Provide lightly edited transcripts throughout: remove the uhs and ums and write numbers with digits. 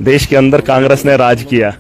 देश के अंदर कांग्रेस ने राज किया,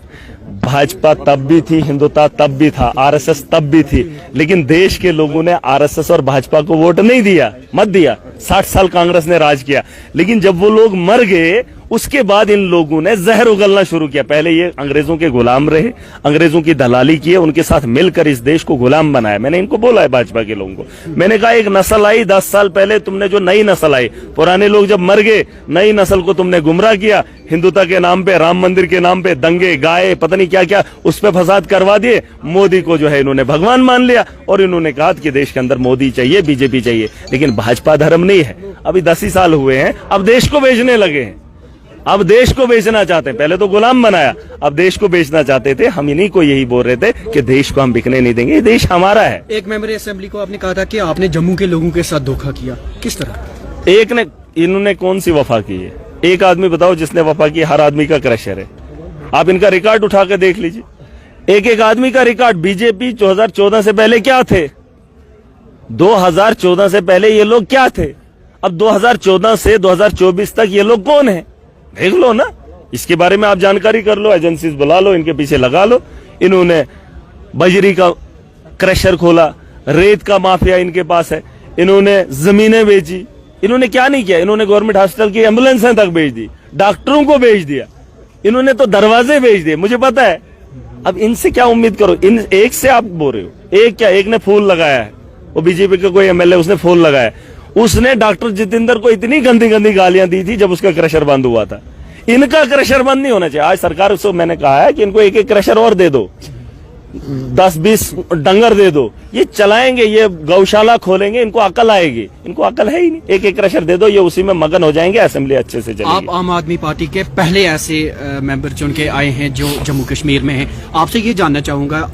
भाजपा तब भी थी, हिंदुत्व तब भी था, आरएसएस तब भी थी, लेकिन देश के लोगों ने आरएसएस और भाजपा को वोट नहीं दिया, मत दिया। 60 साल कांग्रेस ने राज किया, लेकिन जब वो लोग मर गए उसके बाद इन लोगों ने जहर उगलना शुरू किया। पहले ये अंग्रेजों के गुलाम रहे, अंग्रेजों की दलाली की, उनके साथ मिलकर इस देश को गुलाम बनाया। मैंने इनको बोला है भाजपा के लोगों को, मैंने कहा एक नस्ल आई 10 साल पहले, तुमने जो नई नस्ल आई, पुराने लोग जब मर गए, नई नस्ल को तुमने गुमराह किया, हिंदुत्व के नाम पे, राम मंदिर के नाम पे दंगे, गाय, पता नहीं क्या क्या उस पे फसाद करवा दिए। मोदी को जो है इन्होंने भगवान मान लिया और इन्होंने कहा कि देश के अंदर मोदी चाहिए, बीजेपी चाहिए, लेकिन भाजपा धर्म नहीं है। अभी 10 ही साल हुए हैं, अब देश को बेचने लगे हैं, अब देश को बेचना चाहते हैं। पहले तो गुलाम बनाया, अब देश को बेचना चाहते थे। हम इन्हीं को यही बोल रहे थे कि देश को हम बिकने नहीं देंगे, देश हमारा है। एक मेंबर असेंबली को आपने कहा था कि आपने जम्मू के लोगों के साथ धोखा किया, किस तरह? एक ने, इन्होंने कौन सी वफा की है? एक आदमी बताओ जिसने वफा की? हर आदमी का क्रशर है, आप इनका रिकॉर्ड उठा के देख लीजिए, एक एक आदमी का रिकॉर्ड। बीजेपी 2014 से पहले क्या थे? 2014 से पहले ये लोग क्या थे? अब 2014 से 2024 तक ये लोग कौन है? देख लो ना, इसके बारे में आप जानकारी कर लो, एजेंसीज बुला लो, इनके पीछे लगा लो। इन्होंने बजरी का क्रशर खोला, रेत का माफिया इनके पास है, इन्होंने जमीनें बेची, इन्होंने क्या नहीं किया? इन्होंने गवर्नमेंट हॉस्पिटल की एम्बुलेंसें तक बेच दी, डॉक्टरों को बेच दिया, इन्होंने तो दरवाजे बेच दिए, मुझे पता है। अब इनसे क्या उम्मीद करो? इन एक से आप बोल रहे हो, एक क्या, एक ने फूल लगाया है, वो बीजेपी का कोई एमएलए, उसने फूल लगाया, उसने डॉक्टर जितेंद्र को इतनी गंदी गंदी गालियां दी थी जब उसका क्रशर बंद हुआ था। इनका क्रशर बंद नहीं होना चाहिए। आज सरकार को मैंने कहा है कि इनको एक एक क्रशर और दे दो, 10-20 डंगर दे दो, ये चलाएंगे, ये गौशाला खोलेंगे, इनको अकल आएगी। इनको अकल है ही नहीं, एक एक क्रशर दे दो, ये उसी में मगन हो जाएंगे, असेंबली अच्छे से चलेगी। आप आम आदमी पार्टी के पहले ऐसे मेंबर चुन के आए हैं जो जम्मू कश्मीर में हैं, आपसे ये जानना चाहूंगा,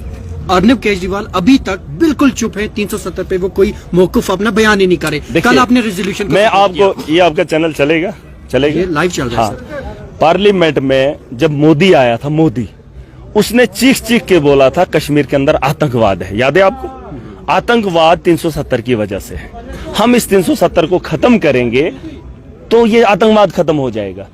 अरविंद केजरीवाल अभी तक बिल्कुल चुप है, 370 पे वो कोई मौकूफ अपना बयान ही नहीं करे। कल आपने रेजोल्यूशन, मैं आपको, ये आपका चैनल चलेगा, लाइव चल रहा है सर। पार्लियामेंट में जब मोदी आया था, मोदी उसने चीख चीख के बोला था कश्मीर के अंदर आतंकवाद है, याद है आपको? आतंकवाद 370 की वजह से है, हम इस 370 को खत्म करेंगे तो ये आतंकवाद खत्म हो जाएगा।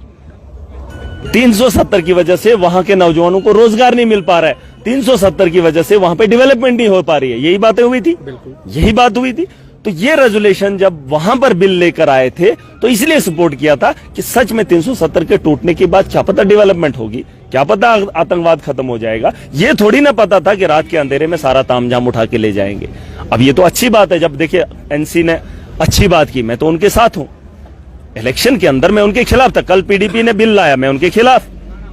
370 की वजह से वहां के नौजवानों को रोजगार नहीं मिल पा रहा है, 370 की वजह से वहां पे डेवलपमेंट नहीं हो पा रही है, यही बातें हुई थी, यही बात हुई थी। तो ये रेजोल्यूशन जब वहां पर बिल लेकर आए थे तो इसलिए सपोर्ट किया था कि सच में 370 के टूटने के बाद क्या पता डेवलपमेंट होगी, क्या पता आतंकवाद खत्म हो जाएगा। ये थोड़ी ना पता था कि रात के अंधेरे में सारा तामझाम उठा के ले जाएंगे। अब ये तो अच्छी बात है, जब देखिए एनसी ने अच्छी बात की, मैं तो उनके साथ हूं। इलेक्शन के अंदर मैं उनके खिलाफ था, कल पीडीपी ने बिल लाया, मैं उनके खिलाफ,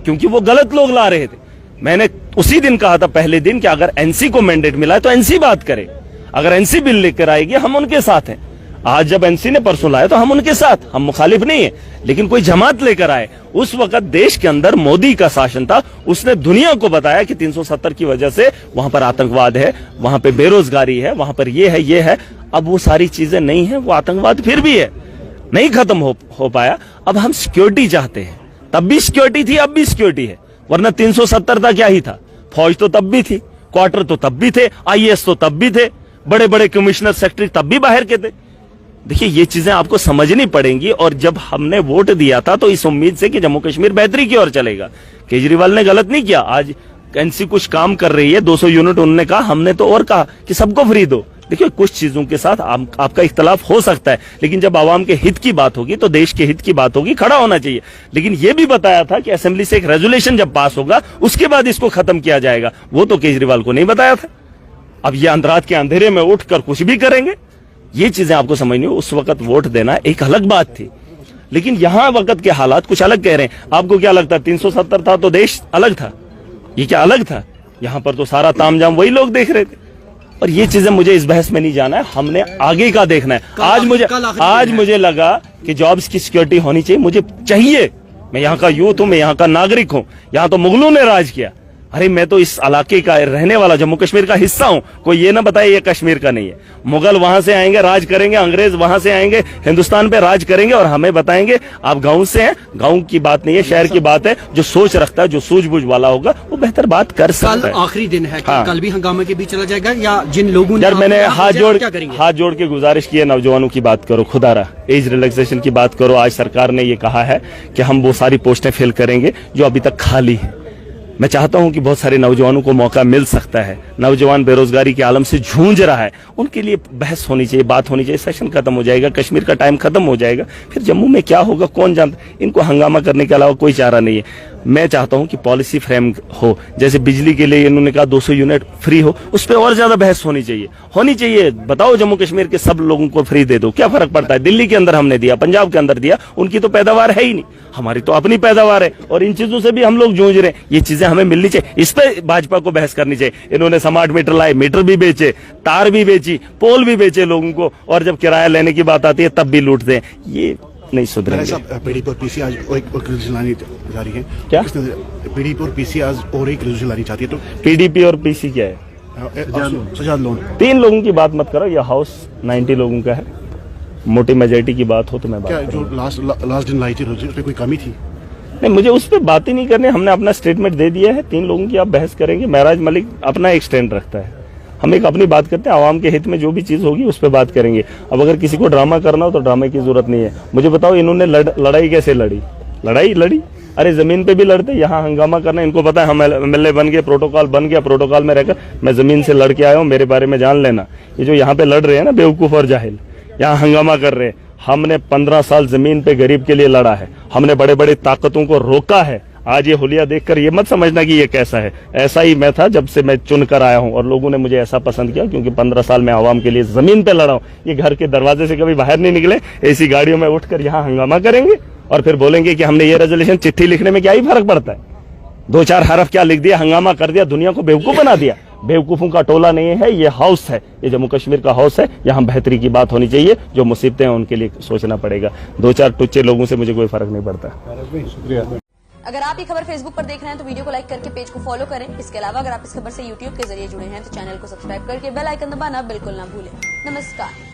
क्योंकि वो गलत लोग ला रहे थे। मैंने उसी दिन कहा था, पहले दिन, कि अगर एनसी को मैंडेट मिला है तो एनसी बात करे, अगर एनसी बिल लेकर आएगी हम उनके साथ हैं। आज जब एनसी ने परसों लाया तो हम उनके साथ, हम मुखालिफ नहीं है, लेकिन कोई जमात लेकर आए। उस वक्त देश के अंदर मोदी का शासन था, उसने दुनिया को बताया कि 370 की वजह से वहां पर आतंकवाद है, वहां पर बेरोजगारी है, वहां पर ये है, ये है। अब वो सारी चीजें नहीं है, वो आतंकवाद फिर भी है, नहीं खत्म हो पाया। अब हम सिक्योरिटी चाहते हैं, तब भी सिक्योरिटी थी, अब भी सिक्योरिटी है, वरना 370 था क्या ही था? फौज तो तब भी थी, क्वार्टर तो तब भी थे, आईएएस तो तब भी थे, बड़े बड़े कमिश्नर सेक्रेटरी तब भी बाहर के थे। देखिए ये चीजें आपको समझनी पड़ेंगी। और जब हमने वोट दिया था तो इस उम्मीद से कि जम्मू कश्मीर बेहतरी की ओर चलेगा। केजरीवाल ने गलत नहीं किया, आज एनसी कुछ काम कर रही है, 200 यूनिट उन्होंने कहा, हमने तो और कहा कि सबको फ्री दो। देखिए कुछ चीजों के साथ आपका इख्तलाफ हो सकता है, लेकिन जब आवाम के हित की बात होगी तो देश के हित की बात होगी, खड़ा होना चाहिए। लेकिन यह भी बताया था कि असेंबली से एक रेजोल्यूशन जब पास होगा उसके बाद इसको खत्म किया जाएगा, वो तो केजरीवाल को नहीं बताया था। अब ये अंधरात के अंधेरे में उठकर कुछ भी करेंगे, ये चीजें आपको समझनी हो। उस वक्त वोट देना एक अलग बात थी, लेकिन यहां वक्त के हालात कुछ अलग कह रहे हैं। आपको क्या लगता है 370 था तो देश अलग था? ये क्या अलग था? यहां पर तो सारा तामझाम वही लोग देख रहे थे। और ये चीजें मुझे इस बहस में नहीं जाना है, हमने आगे का देखना है। आज मुझे लगा कि जॉब्स की सिक्योरिटी होनी चाहिए, मुझे चाहिए। मैं यहाँ का यूथ हूं, मैं यहाँ का नागरिक हूं, यहाँ तो मुगलों ने राज किया, अरे मैं तो इस इलाके का रहने वाला, जम्मू कश्मीर का हिस्सा हूं। कोई ये ना बताए ये कश्मीर का नहीं है। मुगल वहां से आएंगे, राज करेंगे, अंग्रेज वहां से आएंगे, हिंदुस्तान पे राज करेंगे और हमें बताएंगे आप गांव से हैं। गांव की बात नहीं है, शहर की बात है। जो सोच रखता है, जो सूझबूझ वाला होगा, वो बेहतर बात कर सकता कल है। आखिरी दिन है, हाँ। कल भी हंगामे के बीच चला जाएगा या जिन लोगों ने यार मैंने हाथ क्या जोड़ के गुजारिश की है, नौजवानों की बात करो, खुदारा एज रिलैक्सेशन की बात करो। आज सरकार ने ये कहा है कि हम वो सारी पोस्टें फिल करेंगे जो अभी तक खाली है। मैं चाहता हूं कि बहुत सारे नौजवानों को मौका मिल सकता है। नौजवान बेरोजगारी के आलम से जूझ रहा है, उनके लिए बहस होनी चाहिए, बात होनी चाहिए। सेशन खत्म हो जाएगा, कश्मीर का टाइम खत्म हो जाएगा, फिर जम्मू में क्या होगा कौन जानता। इनको हंगामा करने के अलावा कोई चारा नहीं है। मैं चाहता हूं कि पॉलिसी फ्रेम हो, जैसे बिजली के लिए इन्होंने कहा 200 यूनिट फ्री हो, उस पर और ज्यादा बहस होनी चाहिए। बताओ जम्मू कश्मीर के सब लोगों को फ्री दे दो, क्या फर्क पड़ता है। दिल्ली के अंदर हमने दिया, पंजाब के अंदर दिया, उनकी तो पैदावार है ही नहीं, हमारी तो अपनी पैदावार है और इन चीजों से भी हम लोग जूझ रहे हैं। ये चीजें हमें मिलनी चाहिए, इस पे भाजपा को बहस करनी चाहिए। इन्होंने स्मार्ट मीटर लाए, मीटर भी बेचे, तार भी बेची, पोल भी बेचे लोगों को, और जब किराया लेने की बात आती है तब भी लूटते हैं। ये नहीं सुधरेंगे। पीडीपी और पीसी आज एक रेजोल्यूशन लानी जा रही है। क्या पीडीपी और पीसी आज और एक रेजोल्यूशन लानी चाहती है, तो पीडीपी और पीसी क्या है? सजाद लोन 3 लोगों की बात मत करो, यह हाउस 90 लोगों का है। मोटी मेजोरिटी की बात हो तो मैं बात क्या जो लास्ट दिन लाई थी उसमें कोई कमी थी? नहीं, मुझे उस पर बात ही नहीं करनी। हमने अपना स्टेटमेंट दे दिया है। 3 लोगों की आप बहस करेंगे, महराज मलिक अपना एक स्टैंड रखता है, हम एक अपनी बात करते हैं। आवाम के हित में जो भी चीज होगी उस पर बात करेंगे। अब अगर किसी को ड्रामा करना हो तो ड्रामे की जरूरत नहीं है। मुझे बताओ इन्होंने लड़ाई कैसे लड़ी? अरे जमीन पे भी लड़ते, यहाँ हंगामा करना। इनको पता है हम एमएलए बन गए, प्रोटोकॉल बन गया, प्रोटोकॉल में रहकर मैं जमीन से लड़ के आया हूँ, मेरे बारे में जान लेना। ये जो यहाँ पे लड़ रहे हैं ना बेवकूफ और जाहिल, यहाँ हंगामा कर रहे हैं। हमने 15 साल जमीन पे गरीब के लिए लड़ा है, हमने बड़े बड़े ताकतों को रोका है। आज ये हुलिया देखकर ये मत समझना कि ये कैसा है। ऐसा ही मैं था जब से मैं चुन कर आया हूं और लोगों ने मुझे ऐसा पसंद किया क्योंकि 15 साल में आवाम के लिए जमीन पे लड़ा हूं। ये घर के दरवाजे से कभी बाहर नहीं निकले, ऐसी गाड़ियों में उठकर यहाँ हंगामा करेंगे और फिर बोलेंगे कि हमने ये रेजोल्यूशन। चिट्ठी लिखने में क्या ही फर्क पड़ता है? 2-4 हरफ क्या लिख दिया, हंगामा कर दिया, दुनिया को बेवकूफ बना दिया। बेवकूफों का टोला नहीं है, ये हाउस है, ये जम्मू कश्मीर का हाउस है। यहाँ बेहतरी की बात होनी चाहिए, जो मुसीबतें हैं उनके लिए सोचना पड़ेगा। 2-4 टुच्चे लोगों से मुझे कोई फर्क नहीं पड़ता। अगर आप ये खबर फेसबुक पर देख रहे हैं तो वीडियो को लाइक करके पेज को फॉलो करें। इसके अलावा अगर आप इस खबर से यूट्यूब के जरिए जुड़े हैं तो चैनल को सब्सक्राइब करके बेल आइकन दबाना बिल्कुल ना भूलें। नमस्कार।